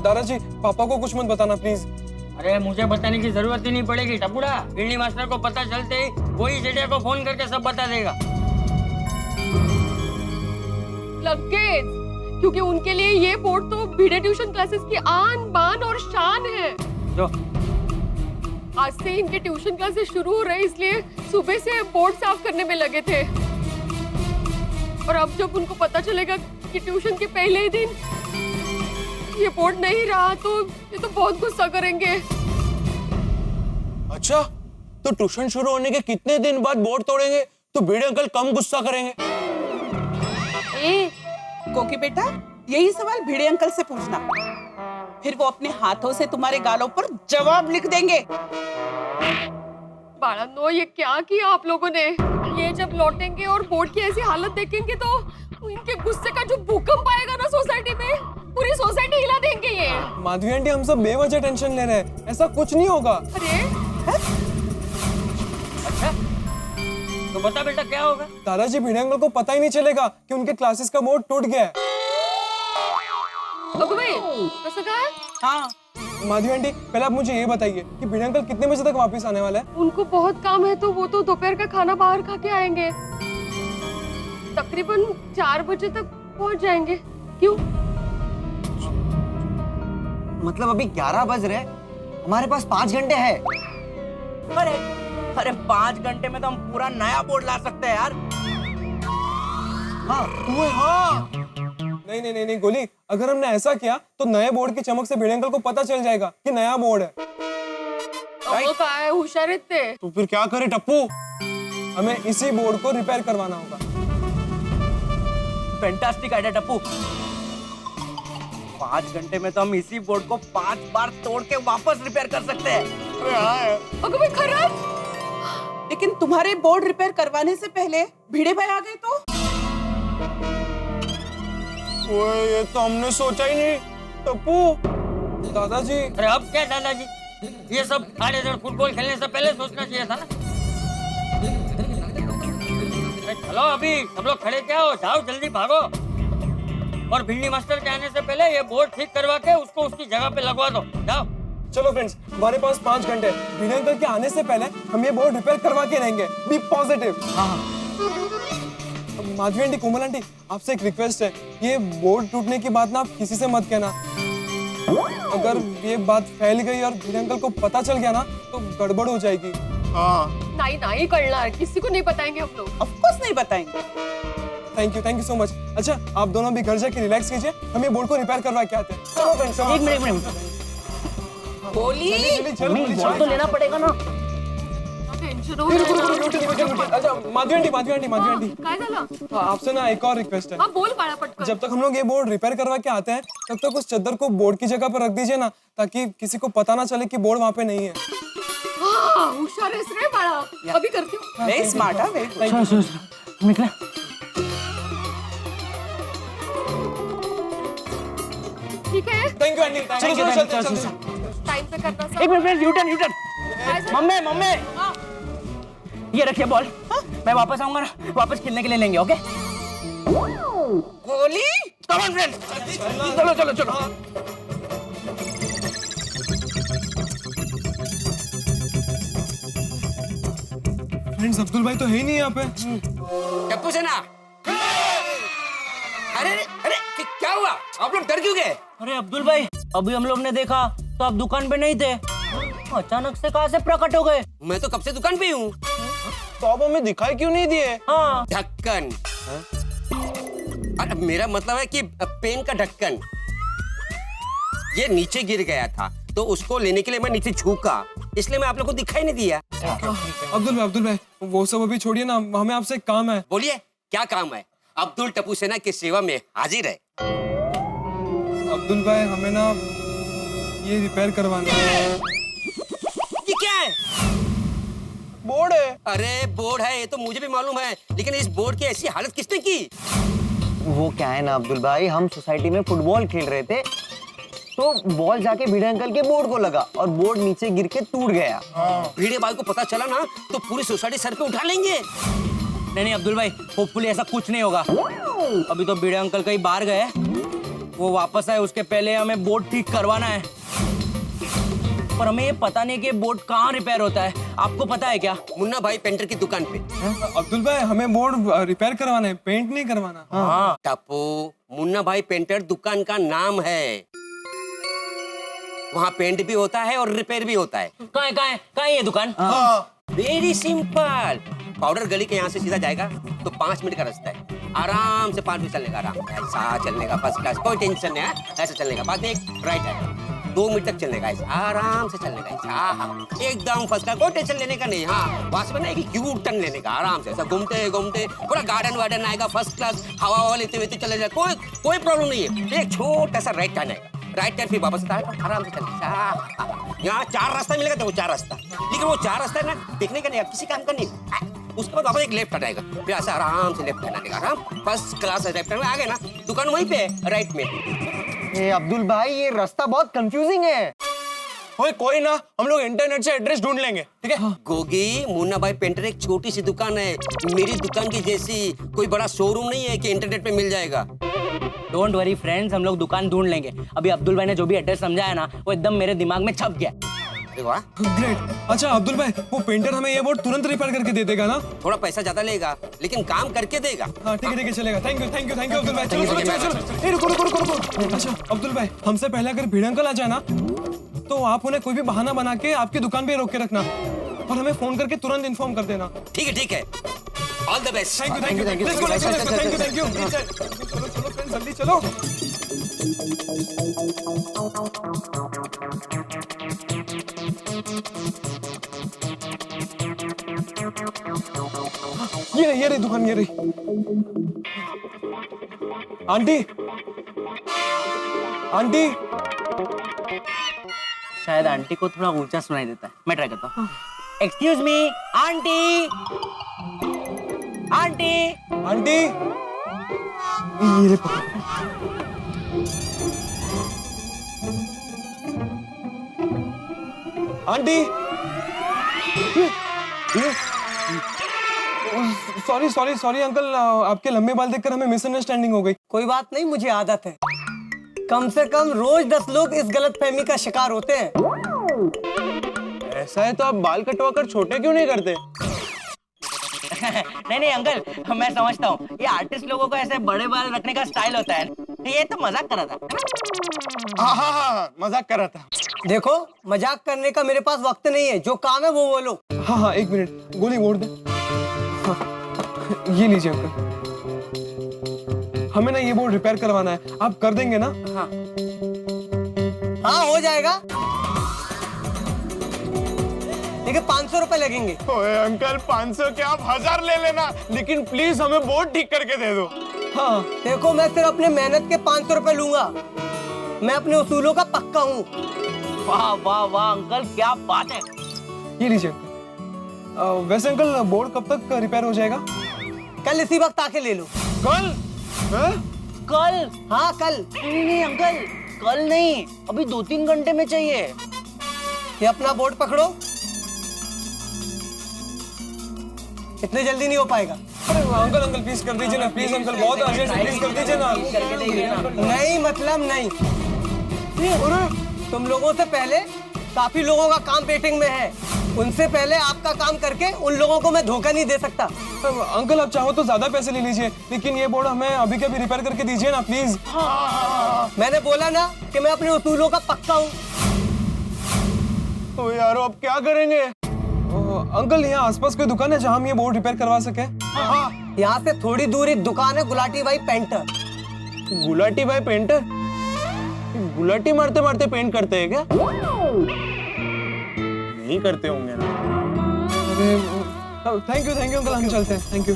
दादाजी पापा को कुछ मत बताना प्लीज। अरे मुझे बताने की जरूरत ही नहीं पड़ेगी टपुड़ा, बिल्ली मास्टर को पता चलते ही वही जेठिया को फोन करके सब बता देगा। लगेज, क्योंकि उनके लिए ये बोर्ड तो भिड़े ट्यूशन क्लासेस की आन बान और शान है। जो आज से इनके ट्यूशन क्लासेस शुरू हो रहे, इसलिए सुबह से बोर्ड साफ करने में लगे थे। और अब जब उनको पता चलेगा कि ट्यूशन के पहले ही दिन ये बोर्ड नहीं रहा तो ये तो बहुत गुस्सा करेंगे। अच्छा, तो ट्यूशन शुरू होने के कितने दिन बाद बोर्ड तोड़ेंगे तो भिड़े अंकल कम गुस्सा करेंगे। ए, कोकी बेटा, यही सवाल भिड़े अंकल से पूछना, फिर वो अपने हाथों से तुम्हारे गालों पर जवाब लिख देंगे। बाळांनो, ये क्या किया आप लोगों ने? ये जब लौटेंगे और बोर्ड की ऐसी हालत देखेंगे तो इनके गुस्से का जो भूकंप आएगा ना सोसाइटी में, पूरी सोसाइटी हिला देंगे ये। माधवी आंटी, हम सब बेवजह टेंशन ले रहे हैं, ऐसा कुछ नहीं होगा। अरे अच्छा, तो बता बेटा क्या होगा? दादाजी, भिड़े अंकल को पता ही नहीं चलेगा कि उनके क्लासेस का बोर्ड टूट गया है। भाई कैसा कहा है? हाँ, माधवी आंटी, पहले आप मुझे ये बताइए कि भिड़े अंकल कितने बजे तक वापस आने वाला है? उनको बहुत काम है तो वो तो दोपहर का खाना बाहर खा के आएंगे। तकरीबन 4 बजे तक पहुंच जाएंगे। क्यों? मतलब अभी 11 बज रहे, हमारे पास 5 घंटे है। अरे 5 घंटे में तो हम पूरा नया बोर्ड ला सकते हैं यार। हाँ, हाँ। नहीं नहीं नहीं नहीं गोली, अगर हमने ऐसा किया तो नए बोर्ड की चमक से भिड़े अंकल को पता चल जाएगा कि नया बोर्ड है। वो कहा है, होशियार इतने। तो फिर क्या करे टप्पू, हमें इसी बोर्ड को रिपेयर करवाना होगा। Fantastic idea Tappu. 5 घंटे में तो हम इसी बोर्ड को 5 बार तोड़ के वापस रिपेयर कर सकते हैं। अगर भाई खराब, लेकिन तुम्हारे बोर्ड रिपेयर करवाने से पहले भिड़े भाई आ गए तो? ओए, ये तो हमने सोचा ही नहीं टप्पू। दादाजी, अरे अब क्या दादाजी, ये सब 8:30 फुटबॉल खेलने से पहले सोचना चाहिए था ना। अरे चलो अभी सब लोग खड़े क्या हो, जाओ जल्दी भागो और भिंडी मास्टर के आने से पहले ये बोर्ड ठीक करवा के उसको उसकी जगह पे लगवा दो। जाओ चलो फ्रेंड्स, हमारे पास 5 घंटे, भिड़े अंकल के आने से पहले हम ये बोर्ड रिपेयर करवा के रहेंगे। Be positive. Madhavi aunty, Komal aunty, आपसे एक रिक्वेस्ट है, ये बोर्ड टूटने की बात ना आप किसी से मत कहना। अगर ये बात फैल गई और भिड़े अंकल को पता चल गया ना तो गड़बड़ हो जाएगी। नहीं नहीं करना है, किसी को नहीं बताएंगे हम लोग। ऑफ कोर्स नहीं बताएंगे। Thank you so much. अच्छा, आप दोनों भी घर जाके रिलैक्स कीजिए, हम ये बोर्ड को रिपेयर करवा के आते हैं। चलो फ्रेंड्स, एक मिनट बोली, बोर्ड तो लेना पड़ेगा ना। टेंशन हो रहा है। अच्छा माधवी आंटी, काय झालं? हाँ, आपसे ना एक और रिक्वेस्ट है। हाँ बोल बाळा पटकन। जब तक हम लोग ये बोर्ड रिपेयर करवा के आते हैं तब तक उस चद्दर को बोर्ड की जगह पर रख दीजिए ना, ताकि किसी को पता ना चले कि बोर्ड वहाँ पे नहीं है। हाँ, होशियार आहेस रे बाळा। अभी करती हूँ। वेरी स्मार्ट है, वेरी निकला। ठीक है, थैंक यू आंटी। चलो चलते। टाइम से करना सब। एक मिनट, यूटर्न। काय झालं? मम्मी, ये रखिए बॉल। मैं वापस आऊंगा ना, वापस खेलने के लिए लेंगे। ओके बोली। कम ऑन फ्रेंड्स, चलो। फ्रेंड्स, अब्दुल भाई तो है ही नहीं यहाँ पे। टप्पू सेना, अरे क्या हुआ? आप लोग डर क्यों गए? अरे अब्दुल भाई, अभी हम लोग ने देखा तो आप दुकान पे नहीं थे, अचानक से कहां से प्रकट हो गए? मैं तो कब से दुकान पे हूँ। तो आप हमें दिखाई क्यों नहीं दिए? हाँ, ढक्कन, अरे मेरा मतलब है कि पेन का ढक्कन ये नीचे गिर गया था, तो उसको लेने के लिए मैं नीचे झुका, इसलिए मैं आप लोग को दिखाई नहीं दिया। अब्दुल भाई, वो सब अभी छोड़िए ना, हमें आपसे एक काम है। बोलिए, क्या काम है? अब्दुल टप्पू सेना की सेवा में हाजिर है। अब्दुल भाई, हमें ना ये रिपेयर करवाना है। ये क्या है? बोर्ड है। अरे बोर्ड है, ये तो मुझे भी मालूम है, लेकिन इस बोर्ड की ऐसी हालत किसने की? वो क्या है ना अब्दुल भाई, हम सोसाइटी में फुटबॉल खेल रहे थे तो बॉल जाके भिड़े अंकल के बोर्ड को लगा और बोर्ड नीचे गिर के टूट गया। भिड़े भाई को पता चला ना तो पूरी सोसाइटी सर पे उठा लेंगे। नहीं अब्दुल भाई, होपफुली ऐसा कुछ नहीं होगा। अभी तो भिड़े अंकल कहीं बाहर गए, वो वापस आए उसके पहले हमें बोर्ड ठीक करवाना है। पर हमें ये पता नहीं कि बोर्ड कहाँ रिपेयर होता है। आपको पता है क्या? मुन्ना भाई पेंटर की दुकान पे। अब्दुल भाई हमें बोर्ड रिपेयर करवाना है, पेंट नहीं करवाना। हाँ। टापू, मुन्ना भाई पेंटर दुकान का नाम है। वहाँ पेंट भी होता है और रिपेयर भी होता है। कहाँ है ये दुकान? Very simple. पाउडर गली के यहाँ से सीधा जाएगा तो 5 मिनट का रास्ता है। आराम से 5 मिनट चलने का, आराम ऐसा चलने का, फर्स्ट क्लास, कोई टेंशन नहीं है। ऐसा चलने का बाद एक राइट है, 2 मिनट तक चलने का, ऐसा आराम से चलने का, ऐसा एकदम फर्स्ट क्लास, कोई टेंशन लेने का नहीं। हाँ, वहां से ना एक यू टर्न लेने का, आराम से ऐसा घूमते घूमते पूरा गार्डन वार्डन आएगा, फर्स्ट क्लास, हवा लेते हुए चले जाए, कोई प्रॉब्लम नहीं है। एक छोटा सा राइट टर्न आएगा, राइट टर्न फिर वापस आराम से चलने। यहाँ 4 रास्ता मिलेगा, तो वो 4 रास्ता, लेकिन वो 4 रास्ता है ना देखने का नहीं, किसी काम का नहीं। उसके बाद वापस एक लेफ्ट आएगा, फिर ऐसा आराम से लेफ्ट टर्न आएगा, आराम फर्स्ट क्लास लेफ्ट टर्न में आ गए ना, दुकान वहीं पे है राइट में। ए अब्दुल भाई ये रास्ता बहुत कंफ्यूजिंग है। ओए कोई ना, हम लोग इंटरनेट से एड्रेस ढूंढ लेंगे, ठीक है? गोगी, मुन्ना भाई पेंटर एक छोटी सी दुकान है, मेरी दुकान की जैसी कोई बड़ा शोरूम नहीं है कि इंटरनेट पे मिल जाएगा। डोंट वरी फ्रेंड्स, हम लोग दुकान ढूंढ लेंगे। अभी अब्दुल भाई ने जो भी एड्रेस समझाया ना, वो एकदम मेरे दिमाग में छप गया। अरे वाह, ग्रेट। अच्छा अब्दुल भाई, वो पेंटर हमें ये बोर्ड तुरंत रिपेयर करके दे देगा ना? थोड़ा पैसा ज्यादा लेगा लेकिन काम करके देगा। हाँ ठीक है चलेगा। थैंक यू अब्दुल भाई। चलो ए, रुको। अच्छा अब्दुल भाई, हमसे पहले अगर भीड़ अंकल आ जाए ना, तो आप उन्हें कोई भी बहाना बना के आपकी दुकान पे रोक के रखना और हमें फोन करके तुरंत इन्फॉर्म कर देना। ठीक है, all the best. Thank you. Let's go, thank you। चलो फ्रेंड्स, जल्दी चलो। ये रही दुकान, ये रही। आंटी शायद आंटी को थोड़ा ऊंचा सुनाई देता है, मैं ट्राई करता हूँ। Excuse me aunty. ये ले पकड़। आंटी सॉरी अंकल, आपके लंबे बाल देखकर हमें मिसअंडरस्टैंडिंग हो गई। कोई बात नहीं, मुझे आदत है। कम से कम रोज 10 लोग इस गलतफहमी का शिकार होते हैं। ऐसा है तो आप बाल कटवा कर छोटे क्यों नहीं करते? नहीं अंकल, मैं समझता हूँ ये आर्टिस्ट लोगों को ऐसे बड़े बाल रखने का स्टाइल होता है। ये तो मजाक कर रहा था। हाँ, मजाक कर रहा था। देखो, मजाक करने का मेरे पास वक्त नहीं है, जो काम है वो बोलो। हाँ 1 मिनट, गोली वोट दे। हाँ, ये लीजिए अंकल, हमें ना ये बोर्ड रिपेयर करवाना है, आप कर देंगे ना? हाँ हो जाएगा, लेकिन 500 रुपए लगेंगे। ओए अंकल, 500 क्या, आप 1000 ले लेना, लेकिन प्लीज हमें बोर्ड ठीक करके दे दो। हाँ देखो, मैं सिर्फ अपने मेहनत के 500 रुपए लूंगा। मैं अपने उसूलों का पक्का हूँ। वाह अंकल, क्या बात है। ये लीजिए अंकल। वैसे अंकल, बोर्ड कब तक रिपेयर हो जाएगा? कल इसी वक्त आके ले लो। कल? कल? हाँ कल। नहीं अंकल, कल नहीं, अभी 2-3 घंटे में चाहिए। ये अपना बोर्ड पकड़ो। इतने जल्दी नहीं हो पाएगा। अरे अंकल प्लीज कर दीजिए ना, प्लीज अंकल, बहुत अर्जेंट, प्लीज कर दीजिए ना। नहीं मतलब नहीं। तुम लोगों से पहले काफी लोगों का काम वेटिंग में है, उनसे पहले आपका काम करके उन लोगों को मैं धोखा नहीं दे सकता। अंकल आप चाहो तो ज्यादा पैसे ले लीजिए, लेकिन ये बोर्ड हमें अभी कभी रिपेयर करके दीजिए ना प्लीज। मैंने बोला ना कि मैं अपने उसूलों का पक्का हूँ। तो यार अब क्या करेंगे? अंकल, यहाँ आसपास कोई दुकान है जहाँ हम ये बोर्ड रिपेयर करवा सके? यहाँ से थोड़ी दूर एक दुकान है, गुलाटी भाई पेंटर। गुलाटी भाई पेंटर? गुलाटी मारते मारते पेंट करते हैं क्या? नहीं करते होंगे ना। थैंक यू अंकल, हम चलते हैं। Thank you.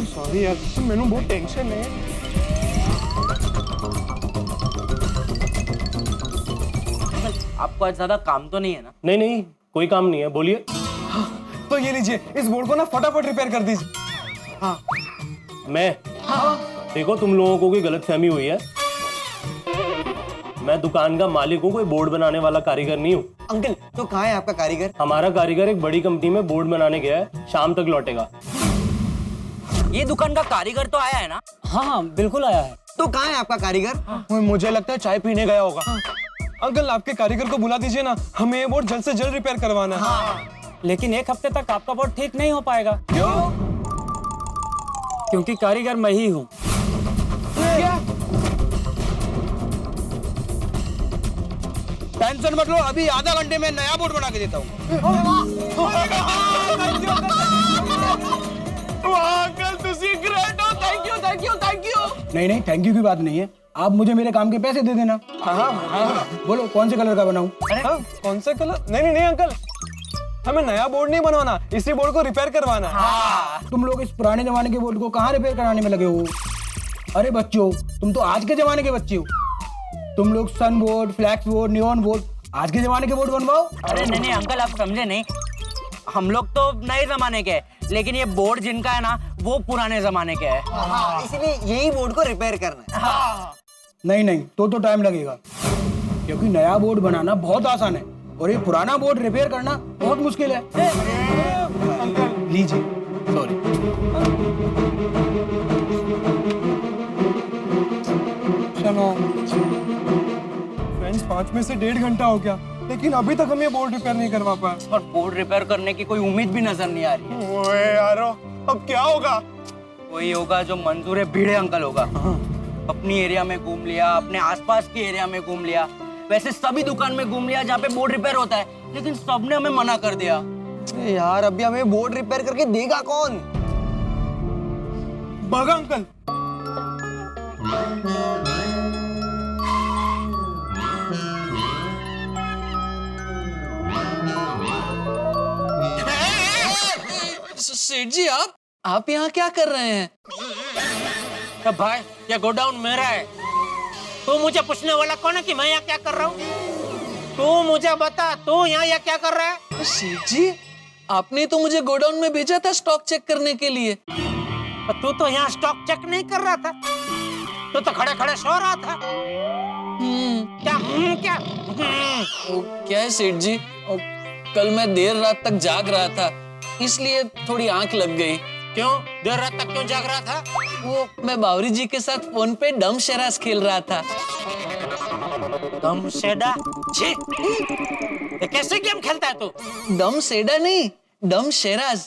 सॉरी यार, मैंने बहुत टेंशन है। आपको आज ज्यादा काम तो नहीं है ना? नहीं, कोई काम नहीं है, बोलिए। तो ये लीजिए, इस बोर्ड को ना फटाफट रिपेयर कर दीजिए। हाँ। मैं? देखो, तुम लोगों को कोई गलतफहमी हुई है। मैं दुकान का मालिक हूँ, कोई बोर्ड बनाने वाला कारीगर नहीं हूँ। अंकल, तो कहाँ है आपका कारीगर? हमारा कारीगर एक बड़ी कंपनी में बोर्ड बनाने गया है, शाम तक लौटेगा। ये दुकान का कारीगर तो आया है ना? हाँ हाँ बिल्कुल आया है। तो कहाँ है आपका कारीगर? मुझे लगता है चाय पीने गया होगा। अंकल आपके कारीगर को बुला दीजिए ना, हमें ये बोर्ड जल्द से जल्द रिपेयर करवाना है। लेकिन 1 हफ्ते तक आपका बोर्ड ठीक नहीं हो पाएगा। क्यों? क्योंकि कारीगर मैं ही हूँ। टेंशन मत लो, अभी आधा घंटे में नया बोर्ड बना के देता हूँ। अंकल तुसी ग्रेट हो, thank you thank you thank you. नहीं थैंक यू की बात नहीं है, आप मुझे मेरे काम के पैसे दे देना। बोलो कौन से कलर का बनाऊं? कौन सा कलर? नहीं अंकल, हमें नया बोर्ड नहीं बनवाना, इसी बोर्ड को रिपेयर करवाना है। तुम लोग इस पुराने जमाने के बोर्ड को कहाँ रिपेयर कराने में लगे हो? अरे बच्चों, तुम तो आज के जमाने के बच्चे हो। तुम लोग sun board, flex board, neon board, आज के जमाने के बोर्ड बनवाओ। अरे नहीं अंकल, आप समझे नहीं, हम लोग तो नए जमाने के हैं, लेकिन ये बोर्ड जिनका है ना वो पुराने जमाने के है। इसीलिए यही बोर्ड को रिपेयर करना है। नहीं तो टाइम लगेगा, क्योंकि नया बोर्ड बनाना बहुत आसान है और ये पुराना बोर्ड रिपेयर करना बहुत मुश्किल है। लीजिए, सॉरी। चलो फ्रेंड्स, 5 में से 1.5 घंटा हो गया, लेकिन अभी तक हम ये बोर्ड रिपेयर नहीं करवा पाए। और बोर्ड रिपेयर करने की कोई उम्मीद भी नजर नहीं आ रही। ओए यारो, अब क्या होगा? वही होगा जो मंजूर है, भिड़े अंकल होगा। अपनी एरिया में घूम लिया, अपने आसपास की एरिया में घूम लिया, वैसे सभी दुकान में घूम लिया जहाँ पे बोर्ड रिपेयर होता है, लेकिन सबने हमें मना कर दिया। यार अभी हमें बोर्ड रिपेयर करके देगा कौन? भागा अंकल। सेठ जी, आप यहाँ क्या कर रहे हैं? भाई ये गोडाउन मेरा है, तू मुझे पूछने वाला कौन है कि मैं यहाँ क्या कर रहा हूँ? तू मुझे बता, तू यहाँ क्या कर रहा है? सेठ जी, आपने तो मुझे गोडाउन में भेजा था स्टॉक चेक करने के लिए। तू तो यहाँ स्टॉक चेक नहीं कर रहा था, तू तो खड़े खड़े सो रहा था। क्या क्या है सेठ जी, कल मैं देर रात तक जाग रहा था, इसलिए थोड़ी आंख लग गई। क्यों देर रात तक क्यों जाग रहा था? वो मैं बावरी जी के साथ फोन पे डम शराज खेल रहा था। दम सेडा? छी, ये कैसे गेम खेलता है तू? डम सेडा नहीं, डम शराज।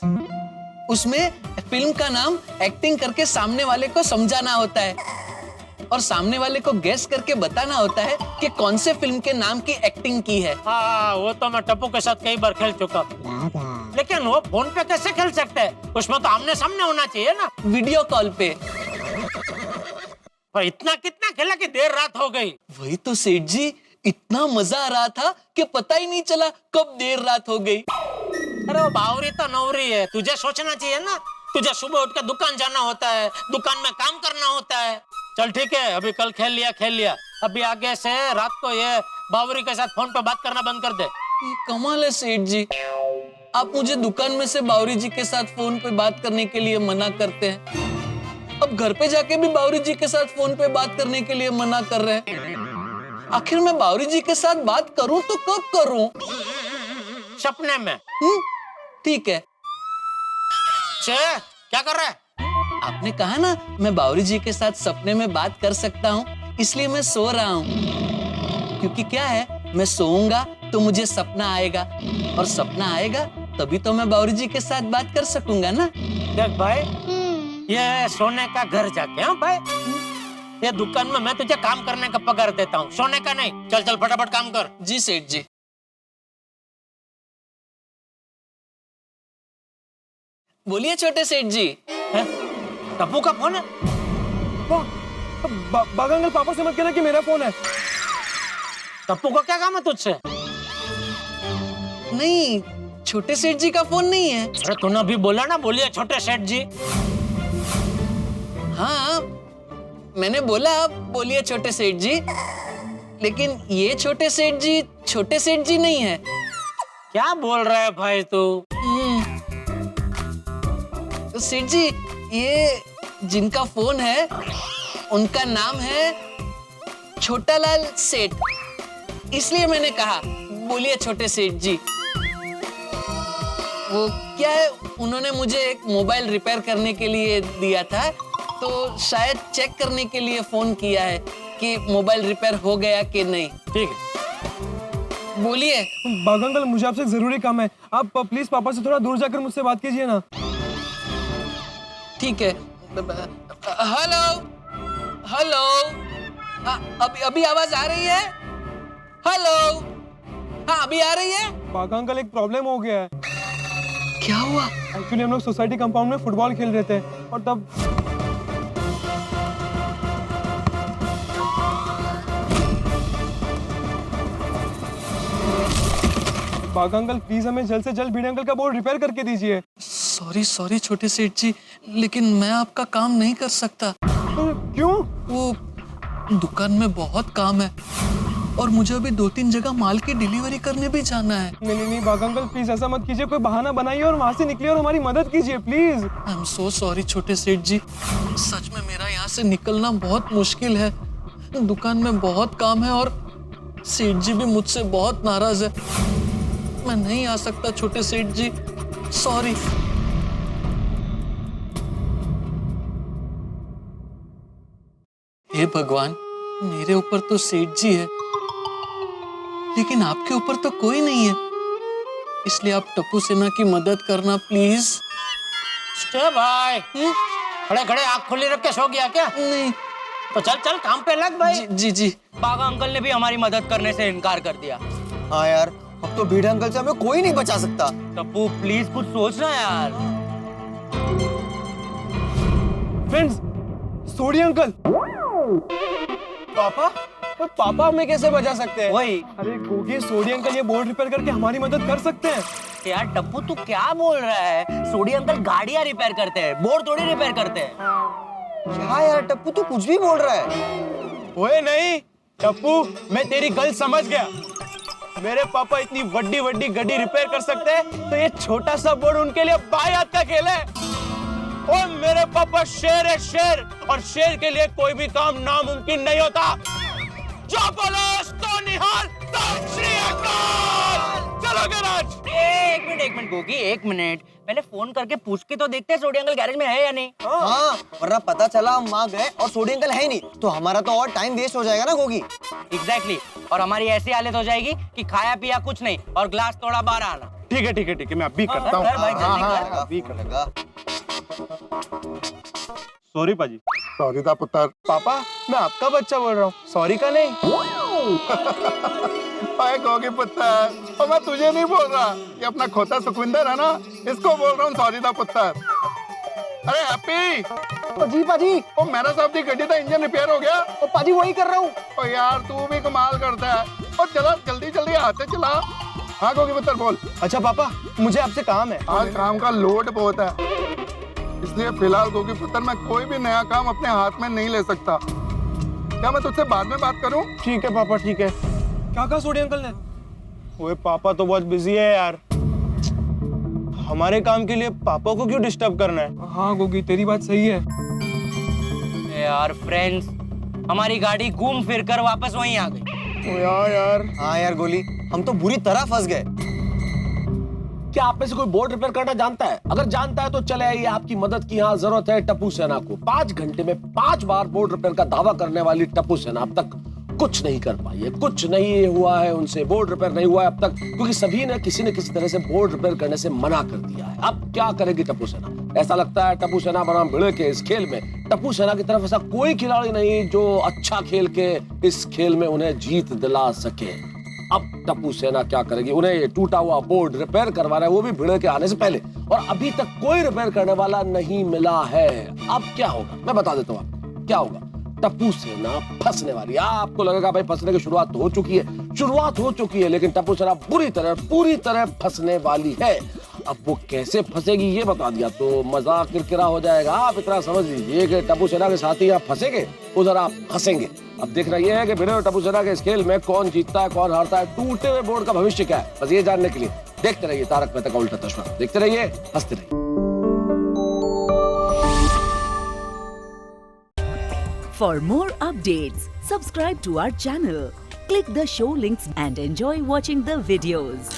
उसमें फिल्म का नाम एक्टिंग करके सामने वाले को समझाना होता है और सामने वाले को गेस करके बताना होता है कि कौन से फिल्म के नाम की एक्टिंग की है। हाँ, वो तो मैं टप्पू के साथ कई बार खेल चुका हूँ, लेकिन वो फोन पे कैसे खेल सकते हैं? उसमें तो आमने सामने होना चाहिए ना। वीडियो कॉल पे। पर इतना कितना खेला कि देर रात हो गई। वही तो सेठ जी, इतना मजा आ रहा था कि पता ही नहीं चला कब देर रात हो गई। अरे वो बावरी तो नवरी है, तुझे सोचना चाहिए ना। तुझे सुबह उठ कर दुकान जाना होता है, दुकान में काम करना होता है। चल ठीक है, अभी कल खेल लिया, अभी आगे से रात को ये बावरी के साथ फोन पे बात करना बंद कर दे। ये कमाल है सेठ जी, आप मुझे दुकान में से बावरी जी के साथ फोन पे बात करने के लिए मना करते हैं, अब घर पे जाके भी बावरी जी के साथ फोन पे बात करने के लिए मना कर रहे हैं। आखिर मैं बावरी जी के साथ बात करूं तो कब करूं? सपने में। ठीक है। क्या कर रहा है? आपने कहा ना मैं बावरी जी के साथ सपने में बात कर सकता हूँ, इसलिए मैं सो रहा हूँ। क्योंकि क्या है, मैं सोऊंगा तो मुझे सपना आएगा और सपना आएगा तभी तो मैं बावरी जी के साथ बात कर सकूंगा ना। देख भाई, ये सोने का घर जाके, हाँ भाई, ये दुकान में मैं तुझे काम करने का पगार देता हूँ, सोने का नहीं। चल चल फटाफट काम कर। जी सेठ जी। बोलिए छोटे सेठ जी। टप्पू का फोन है? बागा अंकल, पापा से मत कहना कि मेरा फोन है। टप्पू को क्या काम है तुझसे? नहीं, छोटे सेठ जी का फोन नहीं है। अरे तूने अभी बोला ना, बोलिए छोटे सेठ जी। हाँ, मैंने बोला बोलिए छोटे सेठ जी, लेकिन ये छोटे सेठ जी नहीं है। क्या बोल रहा है भाई तू? सेठ जी, ये जिनका फोन है उनका नाम है छोटालाल सेठ, इसलिए मैंने कहा बोलिए छोटे सेठ जी। वो क्या है, उन्होंने मुझे एक मोबाइल रिपेयर करने के लिए दिया था, तो शायद चेक करने के लिए फोन किया है कि मोबाइल रिपेयर हो गया कि नहीं। ठीक है, बोलिए। बाग अंकल, मुझे आपसे जरूरी काम है, आप प्लीज पापा से थोड़ा दूर जाकर मुझसे बात कीजिए ना। ठीक है। हेलो हेलो, अभी अभी आवाज आ रही है? हेलो, हाँ अभी आ रही है। बाग अंकल, एक प्रॉब्लम हो गया है। क्या हुआ? एक्चुअली हम लोग सोसाइटी कंपाउंड में फुटबॉल खेल रहे थे और तब बाग अंकल, प्लीज हमें जल्द से जल्द भिड़े अंकल का बोर्ड रिपेयर करके दीजिए। सॉरी सॉरी छोटे सेठ जी, लेकिन मैं आपका काम नहीं कर सकता। क्यों? वो दुकान में बहुत काम है और मुझे अभी 2-3 जगह माल की डिलीवरी करने भी जाना है। नहीं बाग अंकल, प्लीज ऐसा मत कीजिए, कोई बहाना बनाइए और वहां से निकलिए और हमारी मदद कीजिए please. I am so sorry छोटे सेठ जी, सच में मेरा यहाँ से निकलना बहुत मुश्किल है। दुकान में बहुत काम है और सेठ जी भी मुझसे बहुत नाराज है। मैं नहीं आ सकता छोटे सेठ जी, सॉरी। हे भगवान, मेरे ऊपर तो सेठ जी है, लेकिन आपके ऊपर तो कोई नहीं है, इसलिए आप टप्पू सेना की मदद करना प्लीज। स्टे भाई, खड़े खड़े आँख खुली रख के सो गया क्या? नहीं तो चल चल काम पे लग भाई। जी। बागा अंकल ने भी हमारी मदद करने से इनकार कर दिया। हाँ यार, अब तो भिड़े अंकल से हमें कोई नहीं बचा सकता। टप्पू प्लीज कुछ सोचना यार। फ्रेंड्स, सोडी अंकल। पापा? पर पापा हमें कैसे बचा सकते हैं? वही। अरे गोगी, सोडी अंकल ये बोर्ड रिपेयर करके हमारी मदद कर सकते हैं। यार टप्पू तू क्या बोल रहा है? सोडी अंकल गाड़ियां रिपेयर करते हैं, बोर्ड थोड़ी रिपेयर करते हैं। क्या यार टप्पू, तू कुछ भी बोल रहा है। ओए नहीं टप्पू, मैं तेरी गलत समझ गया। मेरे पापा इतनी बड़ी बड़ी गाड़ी रिपेयर कर सकते हैं, तो ये छोटा सा बोर्ड उनके लिए बायात का खेल है। और मेरे पापा शेर है, शेर, और शेर के लिए कोई भी काम नामुमकिन नहीं होता। जो बोलो तो निहाल, सत श्री अकाल। चलो गैराज। एक मिनट गोगी, एक मिनट, पहले फोन करके पूछ के तो देखते हैं सोडी अंकल गैरेज में है या नहीं। हाँ, वरना पता चला हम वहाँ गए और सोडी अंकल है ही नहीं, तो हमारा तो और टाइम वेस्ट हो जाएगा ना गोगी। एग्जैक्टली, और हमारी ऐसी हालत हो जाएगी कि खाया पिया कुछ नहीं और ग्लास तोड़ा बाहर आना। ठीक है, मैं अभी करता हूँ। भाई जल्दी कर। अभी लगा। सॉरी पाजी। सॉरी था पुत्र। पापा, मैं आपका बच्चा बोल रहा हूँ, सॉरी का नहीं। गोगी पुत्र, और मैं तुझे नहीं बोल रहा, ये अपना खोता सुखविंदर है ना, इसको बोल रहा हूँ सॉरी था पुत्र। अरे हैप्पी। जी पाजी। ओ मेरा साहब की गड्डी का इंजन रिपेयर हो गया। ओ पाजी वही कर रहा हूँ। ओ यार तू भी कमाल करता है। और चला जल्दी जल्दी हाथ से चला। हाँ गोगी पुत्र बोल। अच्छा पापा, मुझे आपसे काम है। आज काम का लोड बहुत है, इसलिए फिलहाल गोगी पुत्र मैं कोई भी नया काम अपने हाथ में नहीं ले सकता। क्या मैं तुझसे बाद में बात करूं? ठीक है पापा, ठीक है। क्या कहा सोडी अंकल ने? ओए पापा तो बहुत बिजी है यार, हमारे काम के लिए पापा को क्यों डिस्टर्ब करना है? हाँ गोगी, तेरी बात सही है। यार फ्रेंड्स, हमारी गाड़ी घूम फिर कर वापस वहीं आ गई। ओ यार। हाँ यार गोली, हम तो बुरी तरह फंस गए। क्या आप में से कोई बोर्ड रिपेयर करना जानता है? अगर जानता है तो चले आइए, आपकी मदद की यहाँ जरूरत है टप्पू सेना को। 5 घंटे में 5 बार बोर्ड रिपेयर का दावा करने वाली टप्पू सेना अब तक कुछ नहीं कर पाई है, कुछ नहीं हुआ है उनसे, बोर्ड रिपेयर नहीं हुआ है अब तक, क्योंकि सभी ने किसी न किसी तरह से बोर्ड रिपेयर करने से मना कर दिया है। अब क्या करेगी टप्पू सेना? ऐसा लगता है टप्पू सेना बनाम भिड़े के इस खेल में टप्पू सेना की तरफ ऐसा कोई खिलाड़ी नहीं जो अच्छा खेल के इस खेल में उन्हें जीत दिला सके। अब टप्पू सेना क्या करेगी? उन्हें ये टूटा हुआ बोर्ड रिपेयर करवाना है, वो भी भिड़े के आने से पहले, और अभी तक कोई रिपेयर करने वाला नहीं मिला है। अब क्या होगा मैं बता देता हूँ आपको क्या होगा। टप्पू सेना फंसने वाली है। आपको लगेगा भाई फंसने की शुरुआत तो हो चुकी है, लेकिन टप्पू सेना पूरी तरह फंसने वाली है। अब वो कैसे फंसेगी ये बता दिया तो मजाक किरकिरा हो जाएगा। आप इतना समझ लीजिए कि टप्पू सेना के साथी आप फंसेंगे, उधर आप फंसेंगे। अब देखना यह है कि भिड़े और टप्पू सेना के इस खेल में कौन जीतता है कौन हारता है। टूटे हुए बोर्ड का भविष्य क्या है, बस ये जानने के लिए देखते रहिए तारक मेहता का उल्टा चश्मा। देखते रहिए, हंसते रहिए। For more updates, subscribe to our channel, click the show links and enjoy watching the videos.